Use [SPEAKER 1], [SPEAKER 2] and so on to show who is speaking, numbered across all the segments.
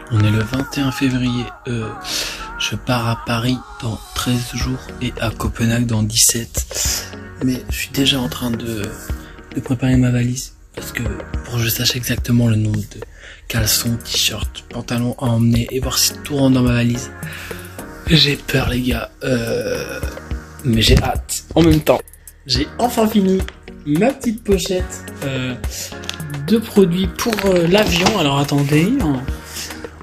[SPEAKER 1] On est le 21 février, je pars à Paris dans 13 jours et à Copenhague dans 17. Mais je suis déjà en train de préparer ma valise parce que pour que je sache exactement le nombre de caleçons, t-shirts, pantalons à emmener et voir si tout rentre dans ma valise. J'ai peur les gars, mais j'ai hâte. En même temps, j'ai enfin fini ma petite pochette de produits pour l'avion. Alors attendez,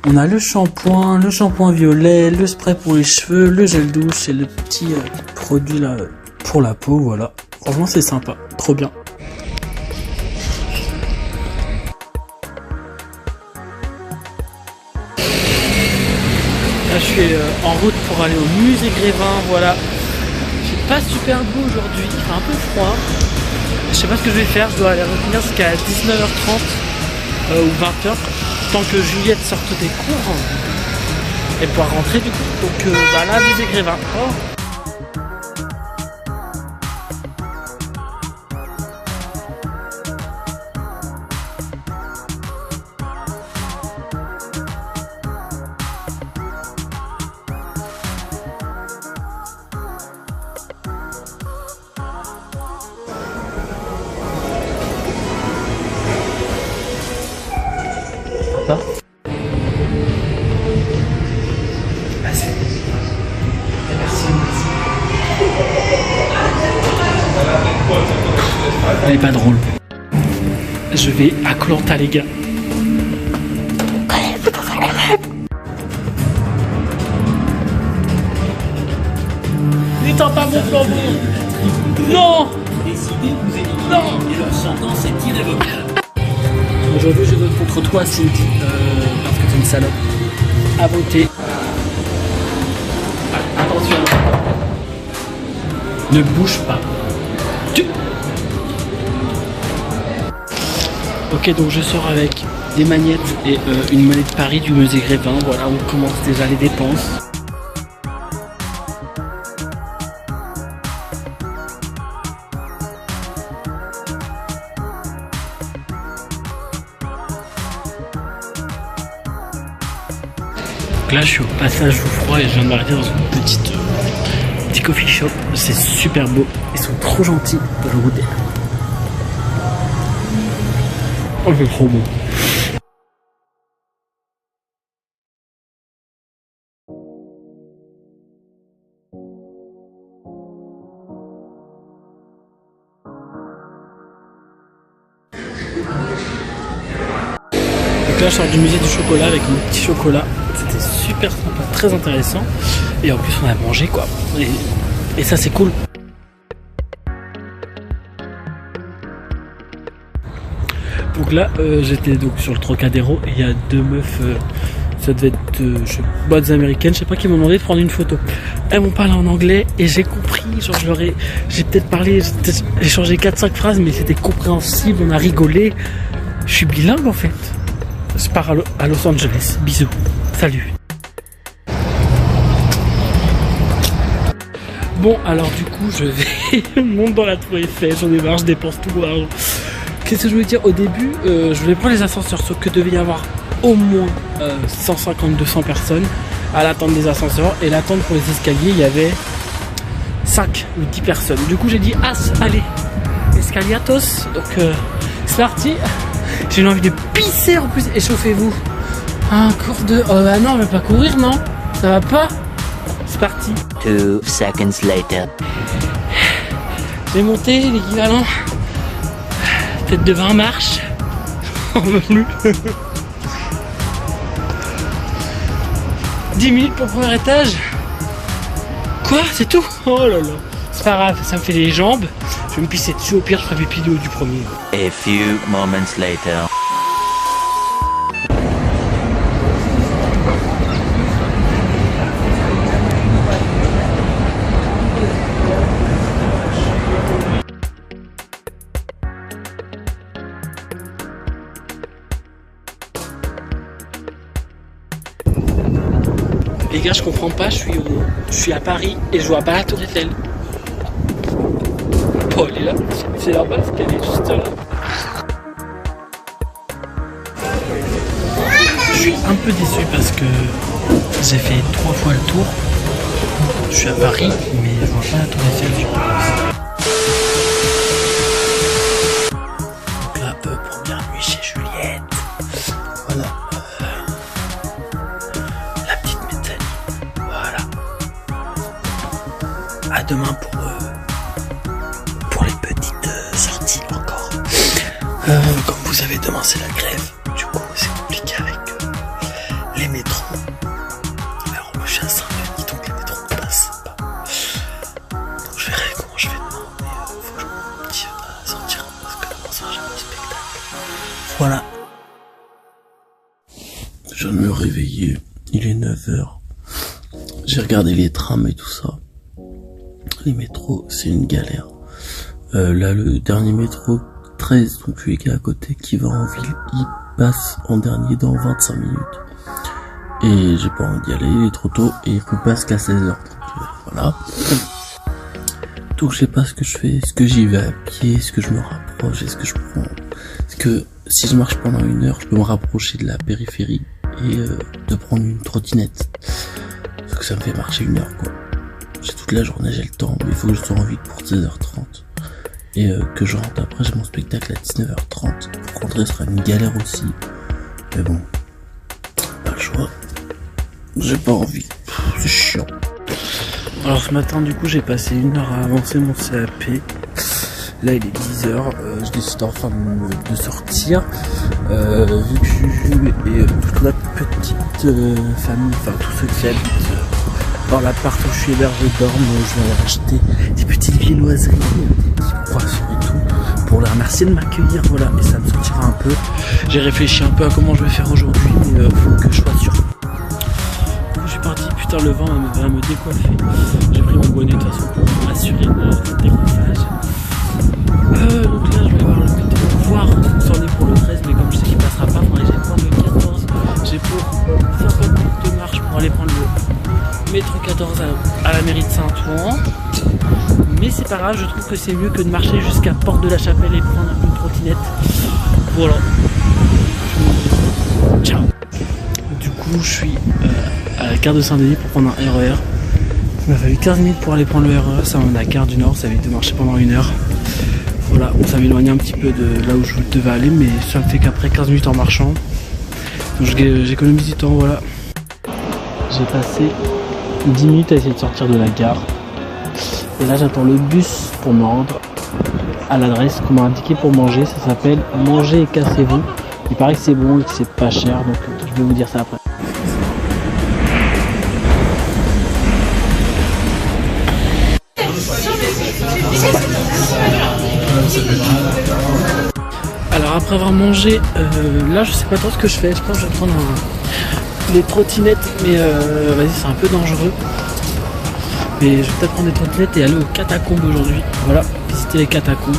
[SPEAKER 1] on a le shampoing violet, le spray pour les cheveux, le gel douche et le petit produit là pour la peau, voilà. Franchement c'est sympa, trop bien. Là je suis en route pour aller au musée Grévin, voilà. C'est pas super beau aujourd'hui, il fait un peu froid. Je sais pas ce que je vais faire, je dois aller revenir jusqu'à 19h30 ou 20h. Tant que Juliette sorte des cours et pouvoir rentrer du coup. Donc là, musée Grévin. Oh. Ça elle est pas drôle. Je vais à Koh Lanta les gars. N'étends pas mon flambeau. Non. Non. Et leur sentence est irrévocable. Aujourd'hui je vote contre toi Cindy, parce que t'es une salope. À voter. Attention. Ne bouge pas. Ok, donc je sors avec des magnettes et une monnaie de Paris du musée Grévin. Voilà, on commence déjà les dépenses. Donc là, je suis au passage Jouffroy et je viens de m'arrêter dans une petit coffee shop. C'est super beau. Ils sont trop gentils pour le goûter. Oh, c'est trop beau. Donc là, je sors du musée du chocolat avec mon petit chocolat. C'était super sympa, très intéressant. Et en plus, on a mangé quoi. Et ça, c'est cool. Donc là, j'étais donc sur le Trocadéro et il y a deux meufs, ça devait être boîtes américaines, je sais pas, qui m'ont demandé de prendre une photo. Elles m'ont parlé en anglais et j'ai compris, genre j'ai peut-être parlé, j'ai changé 4-5 phrases, mais c'était compréhensible, on a rigolé. Je suis bilingue en fait. Je pars à Los Angeles. Bisous. Salut. Bon, alors du coup, je vais je monte dans la tour Eiffel, j'en ai marre, je dépense tout mon argent. Qu'est-ce que je voulais dire au début, je voulais prendre les ascenseurs, sauf que devait y avoir au moins 150-200 personnes à l'attente des ascenseurs. Et l'attente pour les escaliers, il y avait 5 ou 10 personnes. Du coup, j'ai dit, allez, escaliatos. Donc, c'est parti. J'ai eu envie de pisser en plus, échauffez-vous. Un cours de... Oh bah non, on va pas courir, non? Ça va pas? C'est parti.
[SPEAKER 2] 2 seconds later.
[SPEAKER 1] J'ai monté l'équivalent peut-être de 20 marches. On veut plus. 10 minutes pour le premier étage. Quoi? C'est tout? Oh là là. C'est pas grave, ça me fait les jambes. Je vais me pisser dessus, au pire je ferai pipi du haut du premier.
[SPEAKER 2] A few moments later.
[SPEAKER 1] Les gars, je comprends pas, je suis à Paris et je vois pas la Tour Eiffel. Oh, elle est là, c'est là-bas parce qu'elle est juste là. Je suis un peu déçu parce que j'ai fait 3 fois le tour. Je suis à Paris, mais je vois pas la Tour Eiffel du coup. Donc là, première nuit chez Juliette. Voilà. La petite métallique. Voilà. À demain pour les petites sorties encore. Comme vous savez, demain c'est la grève. Du coup, c'est compliqué avec les métros. Alors, moi je suis à Saint-Denis, donc les métros ne passent pas. Donc je verrai comment je fais demain. Mais faut que je me motive à sortir parce que demain soir j'ai mon spectacle. Voilà. Je viens de me réveiller. Il est 9h. J'ai regardé les trams et tout ça. Les métros, c'est une galère. Là, le dernier métro 13, donc celui qui est à côté, qui va en ville, il passe en dernier dans 25 minutes. Et j'ai pas envie d'y aller, il est trop tôt, et il repasse qu'à 16h. Donc voilà. Donc je sais pas ce que je fais, est-ce que j'y vais à pied, est-ce que je me rapproche, est-ce que je prends... Est-ce que si je marche pendant 1 heure, je peux me rapprocher de la périphérie et de prendre une trottinette. Parce que ça me fait marcher 1 heure, quoi. J'ai toute la journée, j'ai le temps, mais il faut que je sois en ville pour 16h30. Et que je rentre après, j'ai mon spectacle à 19h30. Pour rentrer, ce sera une galère aussi. Mais bon, pas le choix. J'ai pas envie. C'est chiant. Alors ce matin, du coup, j'ai passé 1 heure à avancer mon CAP. Là, il est 10h. Je décide enfin de sortir. Vu que Juju et toute la petite famille, enfin tous ceux qui habitent dans l'appart où je suis hébergé dorment, je vais aller acheter des petites viennoiseries, des petits croissants et tout, pour les remercier de m'accueillir, voilà, et ça me sortira un peu. J'ai réfléchi un peu à comment je vais faire aujourd'hui, mais faut que je sois sûr. Je suis parti, putain le vent va me décoiffer. J'ai pris mon bonnet de toute façon pour m'assurer de décoiffage. Donc là je vais voir le métro, voir où c'en est pour le 13, mais comme je sais qu'il passera pas, moi j'ai prendre le 14, j'ai pour 50 minutes de marche pour aller prendre le métro 14 à la mairie de Saint-Ouen. Mais c'est pas grave, je trouve que c'est mieux que de marcher jusqu'à Porte de la Chapelle et prendre une trottinette. Voilà. Ciao. Du coup je suis à la gare de Saint-Denis pour prendre un RER. Il m'a fallu 15 minutes pour aller prendre le RER, ça m'en a la gare du Nord, ça évite de marcher pendant 1 heure. Voilà, bon, ça m'éloigne un petit peu de là où je devais aller, mais ça me fait qu'après 15 minutes en marchant. Donc j'économise du temps, voilà. J'ai passé 10 minutes à essayer de sortir de la gare. Et là j'attends le bus pour me rendre à l'adresse qu'on m'a indiqué pour manger. Ça s'appelle Manger et cassez-vous. Il paraît que c'est bon et que c'est pas cher, donc je vais vous dire ça après. Alors après avoir mangé, là je sais pas trop ce que je fais. Je pense que je vais prendre les trottinettes, mais vas-y, c'est un peu dangereux. Mais je vais peut-être prendre des trottinettes et aller aux catacombes aujourd'hui. Voilà, visiter les catacombes.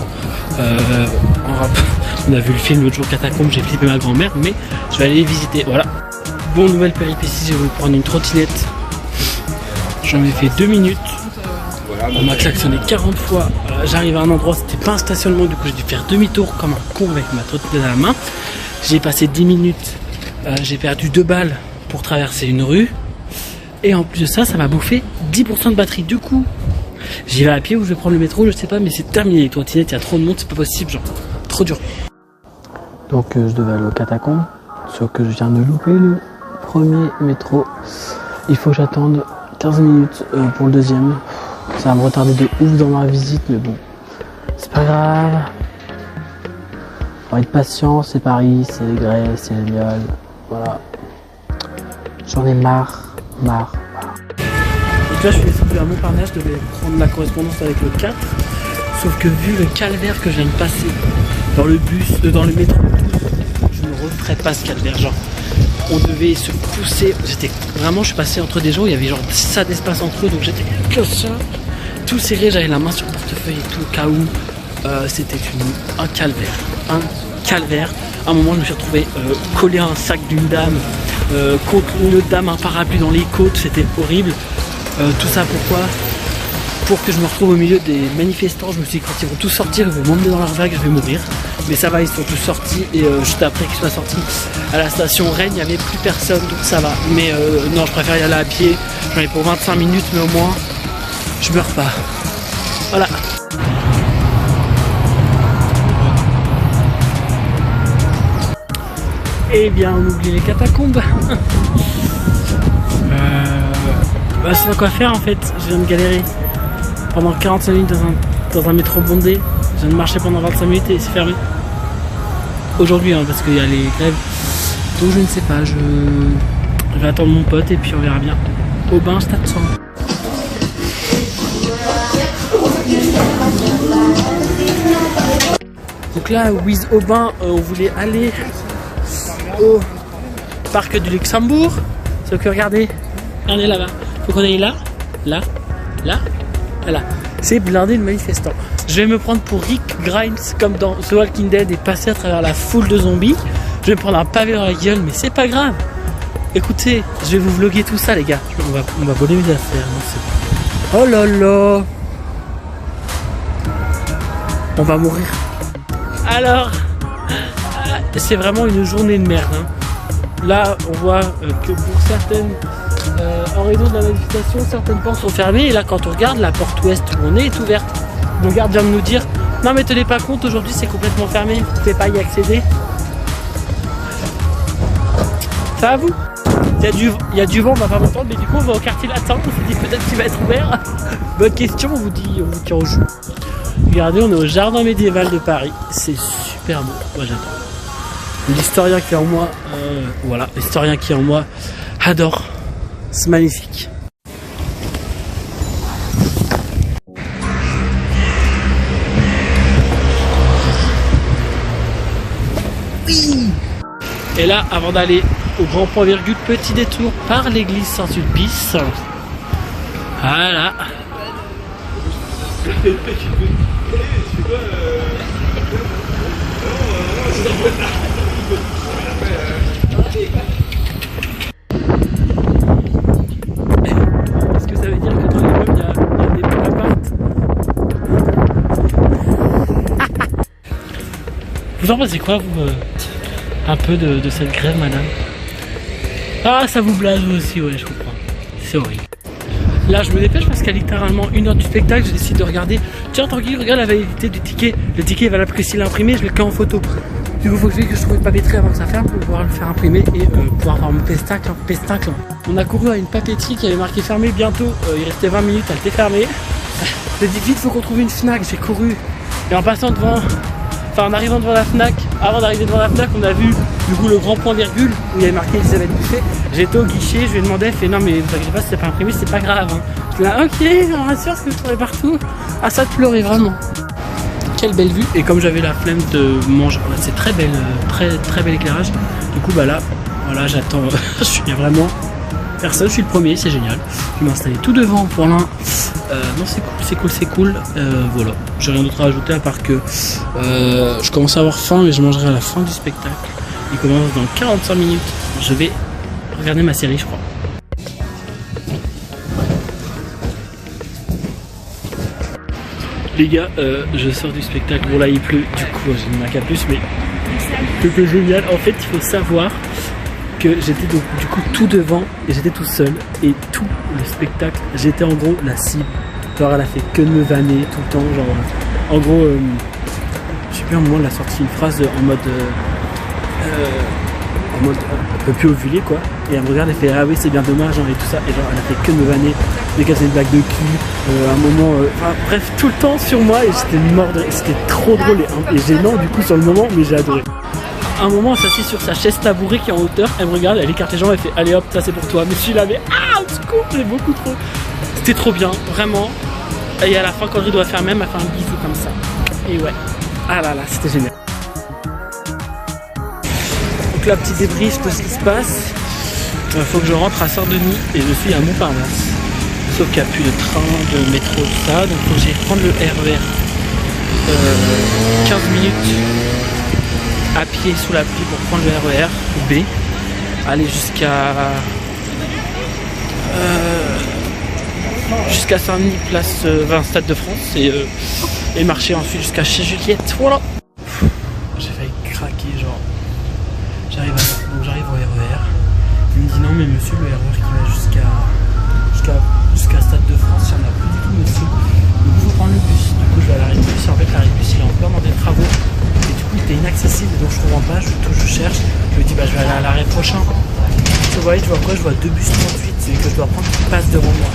[SPEAKER 1] On a vu le film l'autre jour, Catacombes, j'ai flippé ma grand-mère, mais je vais aller les visiter. Voilà. Bon, nouvelle péripétie, je vais prendre une trottinette. J'en ai fait 2 minutes. On m'a klaxonné 40 fois. J'arrive à un endroit, c'était pas un stationnement, du coup j'ai dû faire demi-tour comme un con avec ma trottinette à la main. J'ai passé 10 minutes, j'ai perdu 2 balles pour traverser une rue. Et en plus de ça, ça m'a bouffé 10% de batterie. Du coup, j'y vais à pied ou je vais prendre le métro, je sais pas, mais c'est terminé les trottinettes, il y a trop de monde, c'est pas possible, genre, trop dur. Donc je devais aller au catacombe, sauf que je viens de louper le premier métro. Il faut que j'attende 15 minutes pour le deuxième. Ça va me retarder de ouf dans ma visite, mais bon, c'est pas grave. Faut être patient, c'est Paris, c'est les grèves, c'est génial. Voilà. J'en ai marre. Voilà. Donc là, je suis descendu à Montparnasse, je devais prendre la correspondance avec le 4. Sauf que vu le calvaire que je viens de passer dans le bus, dans le métro, je ne referai pas ce calvaire. Genre, on devait se pousser. Je suis passé entre des gens, il y avait genre ça d'espace entre eux, donc j'étais que ça, tout serré, j'avais la main sur le portefeuille et tout, au cas où. C'était un calvaire. À un moment, je me suis retrouvé collé à un sac d'une dame contre une dame, un parapluie dans les côtes, c'était horrible. Tout ça pourquoi? Pour que je me retrouve au milieu des manifestants. Je me suis dit, quand ils vont tous sortir, ils vont m'emmener dans leur vague, je vais mourir. Mais ça va, ils sont tous sortis et juste après qu'ils soient sortis à la station Rennes, il n'y avait plus personne, donc ça va. Mais non, je préfère y aller à pied. J'en ai pour 25 minutes, mais au moins, je meurs pas. Voilà. Eh bien, on oublie les catacombes. Bah, je sais pas quoi faire en fait. Je viens de galérer pendant 45 minutes dans un métro bondé. Je viens de marcher pendant 25 minutes et c'est fermé. Aujourd'hui, hein, parce qu'il y a les grèves. Donc je ne sais pas. Je vais attendre mon pote et puis on verra bien. Aubin, je t'attends. Donc là, with Aubin, on voulait aller au parc du Luxembourg. Sauf que regardez là-bas. Faut qu'on aille là, là. C'est blindé de manifestants. Je vais me prendre pour Rick Grimes comme dans The Walking Dead et passer à travers la foule de zombies. Je vais me prendre un pavé dans la gueule, mais c'est pas grave. Écoutez, je vais vous vlogger tout ça, les gars. On va voler mes affaires. Non, oh là là. On va mourir. Alors, c'est vraiment une journée de merde. Hein. Là, on voit que pour certaines, en raison de la manifestation, certaines portes sont fermées. Et là, quand on regarde, la porte ouest où on est ouverte. Mon garde vient de nous dire, non mais tenez pas compte, aujourd'hui c'est complètement fermé, vous ne pouvez pas y accéder. Ça va vous? Il y a du vent, on va pas m'entendre, mais du coup on va au quartier latin, on s'est dit peut-être qu'il va être ouvert. Bonne question, on vous tient au jus. Regardez, on est au jardin médiéval de Paris, c'est super beau, moi j'adore. L'historien qui est en moi, voilà, l'historien qui est en moi adore, c'est magnifique. Oui. Et là, avant d'aller au grand point virgule, petit détour par l'église Saint-Sulpice. Voilà. Est-ce que ça veut dire que dans les meubles, il y a des Bonaparte? Vous en pensez quoi, vous, un peu de cette grève, madame? Ah, ça vous blase vous aussi, ouais, je comprends. C'est horrible. Là, je me dépêche parce qu'il y a littéralement 1 heure du spectacle. J'ai décidé de regarder. Tiens, tranquille, regarde la validité du ticket. Le ticket va l'apprécier s'il est imprimé, je l'ai qu'en photo. Du coup, il faut que je trouve une papeterie avant que ça ferme pour pouvoir le faire imprimer et pouvoir avoir mon pestacle. On a couru à une papeterie qui avait marqué fermé bientôt. Il restait 20 minutes, elle était fermée. J'ai dit vite, faut qu'on trouve une Fnac. J'ai couru et en passant devant. Enfin, en arrivant devant la Fnac, avant d'arriver devant la Fnac, on a vu du coup le grand point virgule où il y avait marqué Elisabeth Buffet. J'étais au guichet, je lui ai demandé, elle fait non mais vous inquiétez pas, si c'est pas imprimé, c'est pas grave. Hein. Je suis là, ok, on rassure parce que je trouvais partout. Ah, ça te pleurait vraiment. Quelle belle vue. Et comme j'avais la flemme de manger, c'est très belle, très bel éclairage. Du coup, bah là, voilà, j'attends. Je suis vraiment personne, je suis le premier, c'est génial. Je vais m'installer tout devant pour l'un. Non, c'est cool. Voilà, j'ai rien d'autre à ajouter à part que je commence à avoir faim, mais je mangerai à la fin du spectacle. Il commence dans 45 minutes. Je vais regarder ma série, je crois. Les gars, je sors du spectacle. Bon, là il pleut, du coup j'ai mis ma capuce, mais c'était génial. En fait, il faut savoir que j'étais donc du coup tout devant et j'étais tout seul. Et tout le spectacle, j'étais en gros la cible. Genre, elle a fait que de me vanner tout le temps. Genre, en gros, je sais plus, à un moment, elle a sorti une phrase en mode un peu plus ovulé, quoi. Et elle me regarde et fait ah oui, c'est bien dommage, hein, et tout ça. Et genre, elle a fait que de me vanner, dès qu'elle faisait une blague de cul, un moment, bref, tout le temps sur moi. Et j'étais mort de rire. C'était trop drôle et gênant du coup sur le moment, mais j'ai adoré. À un moment, elle s'assied sur sa chaise tabourée qui est en hauteur. Elle me regarde, elle écarte les jambes, elle fait allez hop, ça c'est pour toi. Mais celui-là, mais au secours, c'est beaucoup trop. C'était trop bien, vraiment. Et à la fin, quand je dois faire même, elle fait un bisou comme ça. Et ouais, ah là là, c'était génial. Donc là, petit débrief de ce qui se passe. Il faut que je rentre à Saint-Denis et je suis à Montparnasse. Sauf qu'il n'y a plus de train, de métro, tout ça. Donc il faut que j'aille prendre le RER. 15 minutes à pied sous la pluie pour prendre le RER B. aller jusqu'à Saint-Denis, place Stade de France et marcher ensuite jusqu'à chez Juliette. Voilà. J'ai failli craquer, genre. J'arrive au RER. Il me dit non mais monsieur, le RER qui va jusqu'à Stade de France, il n'y en a plus du tout monsieur. Du coup il faut prendre le bus. Du coup je vais à l'arrêt de bus et en fait l'arrêt de bus il est encore dans des travaux. Et du coup il était inaccessible donc je comprends pas, je cherche. Je me dis bah je vais aller à l'arrêt prochain. Tu vois quoi, je vois 2 bus 38, c'est que je dois prendre qui passe devant moi.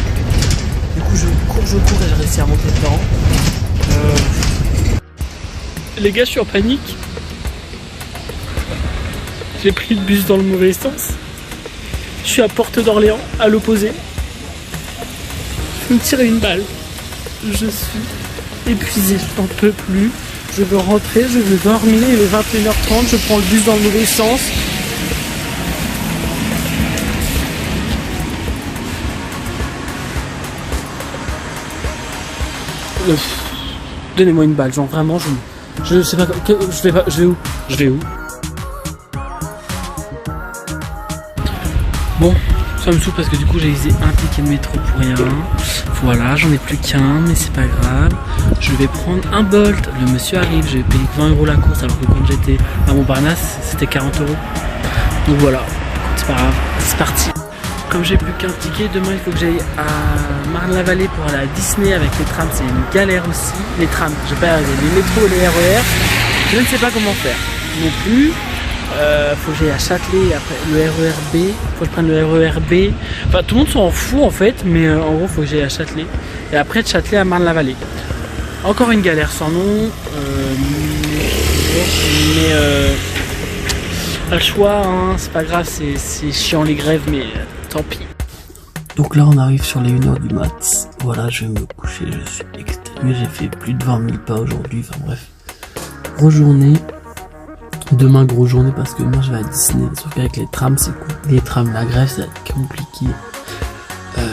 [SPEAKER 1] Du coup je cours et j'ai réussi à monter dedans. Les gars je suis en panique. J'ai pris le bus dans le mauvais sens. Je suis à Porte d'Orléans, à l'opposé. Je me tire une balle. Je suis épuisé, je n'en peux plus. Je veux rentrer, je veux dormir. Il est 21h30, je prends le bus dans le mauvais sens. Donnez-moi une balle, genre vraiment, je sais pas, je vais où? Bon, ça me saoule parce que du coup j'ai usé un ticket de métro pour rien. Voilà, j'en ai plus qu'un, mais c'est pas grave. Je vais prendre un Bolt. Le monsieur arrive, j'ai payé 20 € la course alors que quand j'étais à Montparnasse, c'était 40 €. Donc voilà, c'est pas grave, c'est parti. Comme j'ai plus qu'un ticket, demain il faut que j'aille à Marne-la-Vallée pour aller à Disney avec les trams, c'est une galère aussi. Les trams, j'ai pas les métros et les RER, je ne sais pas comment faire non plus. Faut que j'aille à Châtelet, après le RER B, faut que je prenne le RER B. Enfin tout le monde s'en fout en fait, mais en gros faut que j'aille à Châtelet. Et après de Châtelet à Marne-la-Vallée. Encore une galère sans nom, mais pas le choix, hein, c'est pas grave, c'est chiant les grèves, mais tant pis. Donc là on arrive sur les 1h du mat. Voilà, je vais me coucher, je suis exténué, j'ai fait plus de 20 000 pas aujourd'hui, enfin bref. Grosse journée. Demain grosse journée parce que demain je vais à Disney. Sauf qu'avec les trams c'est cool. Les trams, la grève ça va être compliqué.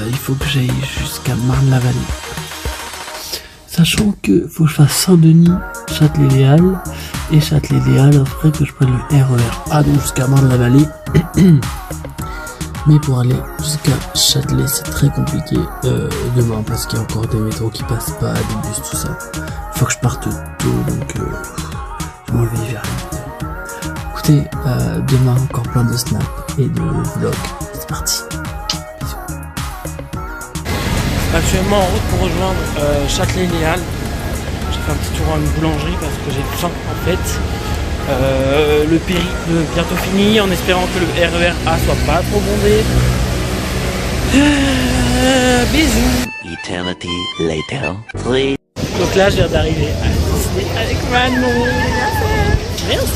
[SPEAKER 1] Il faut que j'aille jusqu'à Marne-la-Vallée. Sachant que faut que je fasse Saint-Denis, Châtelet-Les-Halles et Châtelet-Les-Halles après que je prenne le RER A donc jusqu'à Marne-la-Vallée. Mais pour aller jusqu'à Châtelet c'est très compliqué demain parce qu'il y a encore des métros qui passent pas, des bus, tout ça. Faut que je parte tôt donc je m'en vais vers écoutez, demain encore plein de snaps et de vlogs. C'est parti. Bisous. Actuellement en route pour rejoindre Châtelet-Les-Halles. J'ai fait un petit tour à une boulangerie parce que j'ai faim en fait. Le périple bientôt fini en espérant que le RER A soit pas trop bondé. Bisous.
[SPEAKER 2] Eternity later. 3.
[SPEAKER 1] Donc là je viens d'arriver à Disney avec Manon. Merci.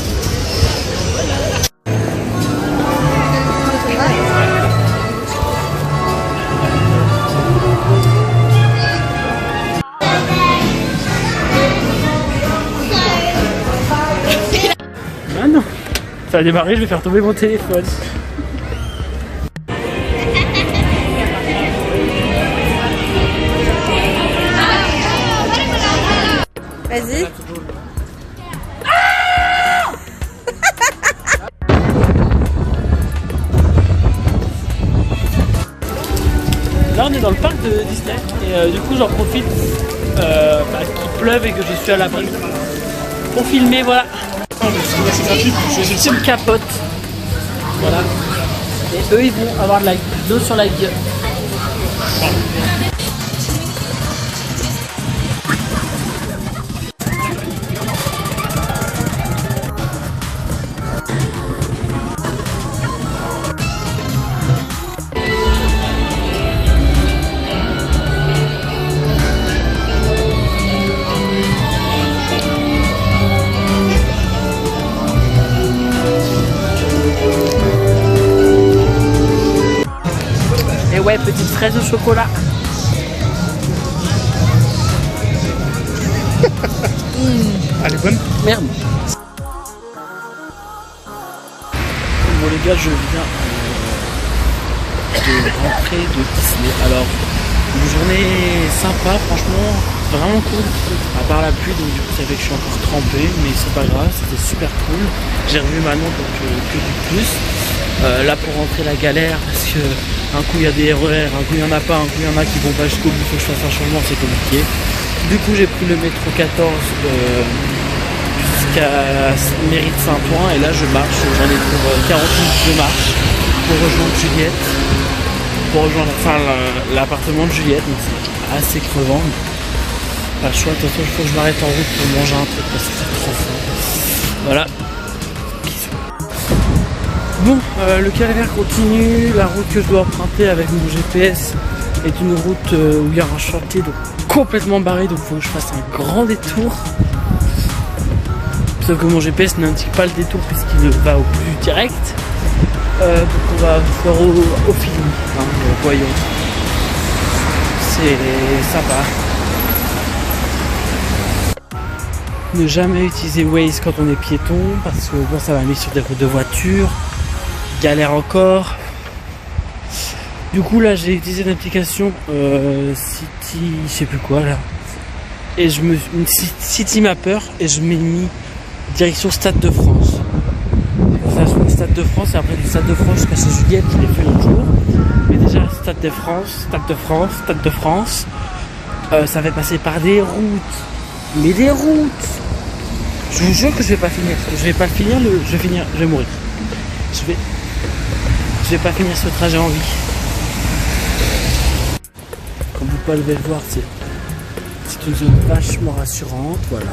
[SPEAKER 1] Ah non, ça a démarré, je vais faire tomber mon téléphone.
[SPEAKER 3] Vas-y.
[SPEAKER 1] Là on est dans le parc de Disney et du coup j'en profite qu'il pleuve et que je suis à l'abri pour filmer, voilà. Je me capote. Voilà. Et eux ils vont avoir de l'eau sur la gueule. Ouais, petite fraise au chocolat.
[SPEAKER 4] Elle est bonne.
[SPEAKER 1] Merde. Bon les gars, je viens de rentrer de Disney. Alors, une journée sympa, franchement, vraiment cool. À part la pluie, donc du coup ça fait que je suis encore trempé, mais c'est pas grave, c'était super cool. J'ai revu Manon, donc que du plus. Là pour rentrer la galère parce que un coup il y a des RER, un coup il y en a pas, un coup il y en a qui vont pas jusqu'au bout, faut que je fasse un changement, c'est compliqué. Du coup j'ai pris le métro 14 jusqu'à mairie de Saint-Ouen et là je marche, j'en ai pour 40 minutes de marche pour rejoindre Juliette, pour rejoindre l'appartement de Juliette, donc c'est assez crevant. Pas le choix, de toute façon il faut que je m'arrête en route pour manger un truc parce que c'est trop faim. Voilà. Bon, le calvaire continue, la route que je dois emprunter avec mon GPS est une route où il y a un chantier donc complètement barré, donc il faut que je fasse un grand détour. Sauf que mon GPS n'indique pas le détour puisqu'il va au plus direct. Donc on va faire au feeling, hein, voyons. C'est sympa. Ne jamais utiliser Waze quand on est piéton parce que bon, ça va mettre sur des routes de voiture. Galère encore. Du coup là j'ai utilisé l'application City, je sais plus quoi là. Et City Mapper et je m'ai mis direction Stade de France. Ça sur le Stade de France et après du Stade de France jusqu'à chez Juliette, je l'ai fait l'autre jour. Mais déjà Stade de France, ça fait passer par des routes. Mais des routes. Je vous jure que je vais pas finir. Je vais pas le finir, je vais mourir. Je vais pas finir ce trajet en vie. Comme vous pouvez le voir, c'est une zone vachement rassurante, voilà.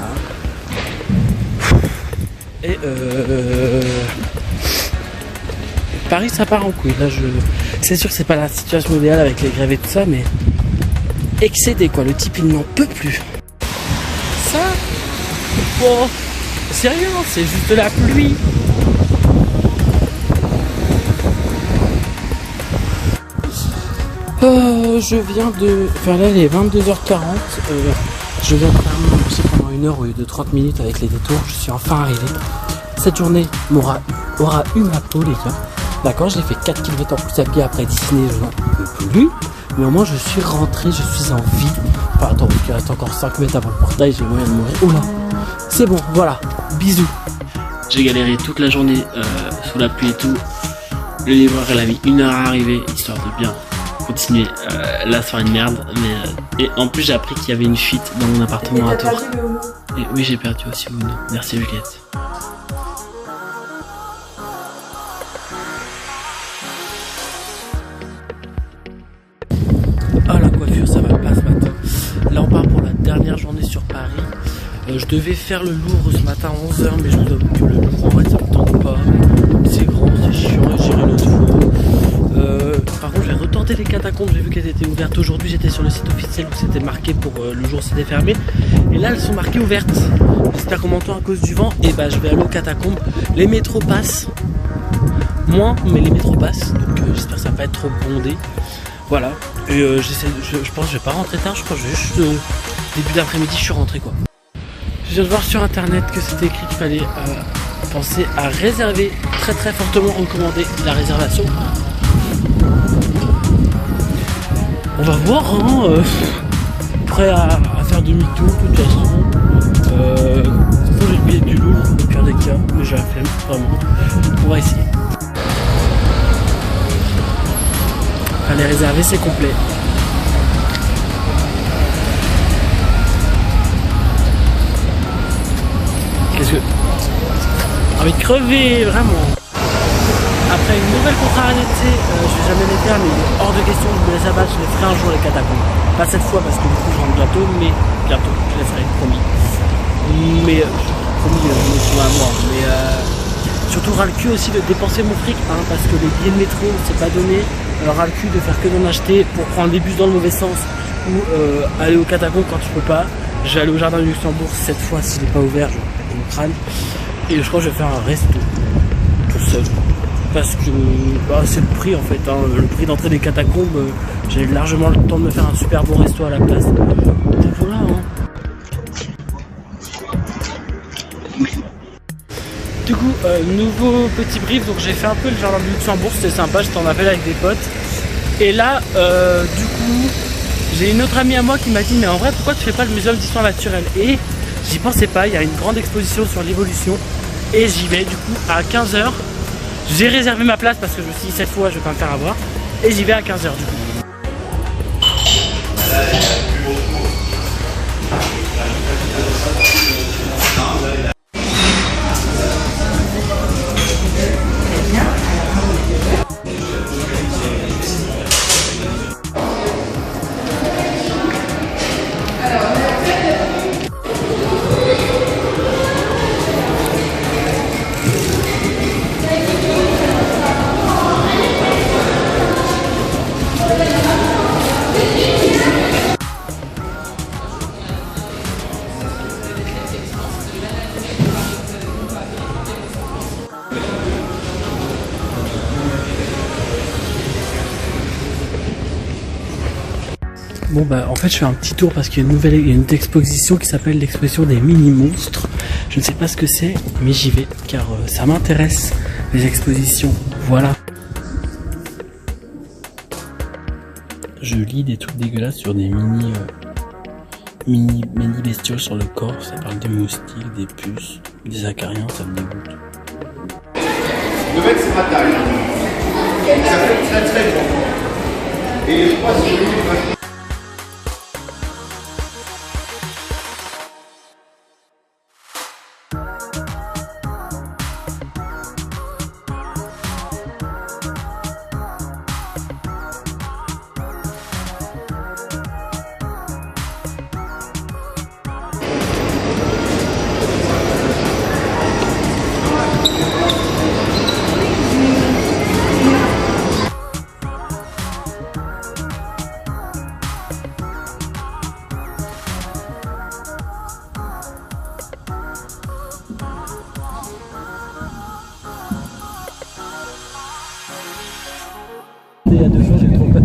[SPEAKER 1] Et Paris ça part en couille. Là c'est sûr que c'est pas la situation idéale avec les grèves et tout ça, mais excédé quoi, le type il n'en peut plus. Ça, bon, c'est rien, c'est juste de la pluie. Je viens de... Enfin là il est 22h40. Je viens de terminer aussi pendant 1 heure au lieu de 30 minutes avec les détours. Je suis enfin arrivé. Cette journée aura eu ma peau les gars. D'accord, j'ai fait 4 km en plus à pied après Disney, je n'en peux plus. Mais au moins je suis rentré, je suis en vie. Enfin attends, il reste encore 5 mètres avant le portail, j'ai moyen de mourir. Oula, c'est bon, voilà, bisous. J'ai galéré toute la journée sous la pluie et tout. Le livreur il a mis 1 heure à arriver, histoire de bien continuer la soirée de merde. Mais, et en plus j'ai appris qu'il y avait une fuite dans mon appartement à Tours. Et oui j'ai perdu aussi Uno. Merci Juliette. Ah la coiffure ça va pas ce matin. Là on part pour la dernière journée sur Paris. Je devais faire le Louvre ce matin à 11h mais je vous avoue que le Louvre en vrai ça me tente pas. C'est grand, c'est chiant et j'irai l'autre fois. Par contre je vais retenter les catacombes, j'ai vu qu'elles étaient ouvertes aujourd'hui, j'étais sur le site officiel où c'était marqué pour le jour c'était fermé. Et là elles sont marquées ouvertes. J'espère qu'on m'entend à cause du vent. Et bah je vais aller aux catacombes. Les métros passent. Moins mais les métros passent. Donc j'espère que ça va pas être trop bondé. Voilà. Et je pense que je vais pas rentrer tard, je crois que je vais juste début d'après-midi je suis rentré quoi. Je viens de voir sur internet que c'était écrit qu'il fallait penser à réserver, très très fortement recommander la réservation. On va voir, hein, prêt à faire demi-tour de toute façon. J'ai le billet du Louvre, au pire des cas, mais j'ai la flemme, vraiment. On va essayer. Fallait réserver, c'est complet. Qu'est-ce que... envie de crever, vraiment. Après une nouvelle contrariété, je vais jamais les faire, mais il est hors de question, je me laisse abattre, je les ferai un jour les catacombes. Pas cette fois parce que du coup je rentre bientôt, mais bientôt, je les ferai, promis. Mais, promis, je me souviens à moi. Mais surtout ras le cul aussi de dépenser mon fric, hein, parce que les billets de métro, c'est pas donné. Ras le cul de faire que d'en acheter pour prendre des bus dans le mauvais sens ou aller aux catacombes quand tu peux pas. Je vais aller au jardin du Luxembourg cette fois, s'il n'est pas ouvert, je vais péter mon crâne. Et je crois que je vais faire un resto tout seul. Parce que bah, c'est le prix en fait, hein. Le prix d'entrée des catacombes, j'ai largement le temps de me faire un super bon resto à la place. Donc voilà, hein. Du coup, nouveau petit brief, donc j'ai fait un peu le jardin du Luxembourg, c'était sympa, j'étais en appel avec des potes. Et là, du coup, j'ai une autre amie à moi qui m'a dit mais en vrai pourquoi tu fais pas le muséum d'histoire naturelle? Et j'y pensais pas, il y a une grande exposition sur l'évolution. Et j'y vais du coup à 15h.
[SPEAKER 3] J'ai réservé ma place parce que je me suis dit cette fois je vais pas me faire avoir. Et j'y vais à 15h du coup. Bon bah en fait je fais un petit tour parce qu'il y a une exposition qui s'appelle l'exposition des mini-monstres. Je ne sais pas ce que c'est mais j'y vais car ça m'intéresse les expositions. Voilà. Je lis des trucs dégueulasses sur des mini bestiaux sur le corps. Ça parle des moustiques, des puces, des acariens, ça me dégoûte.
[SPEAKER 5] Le mec c'est ma taille. Ça fait très très bon. Et les trois sur lui.
[SPEAKER 3] Il y a 2 jours j'ai trop peur.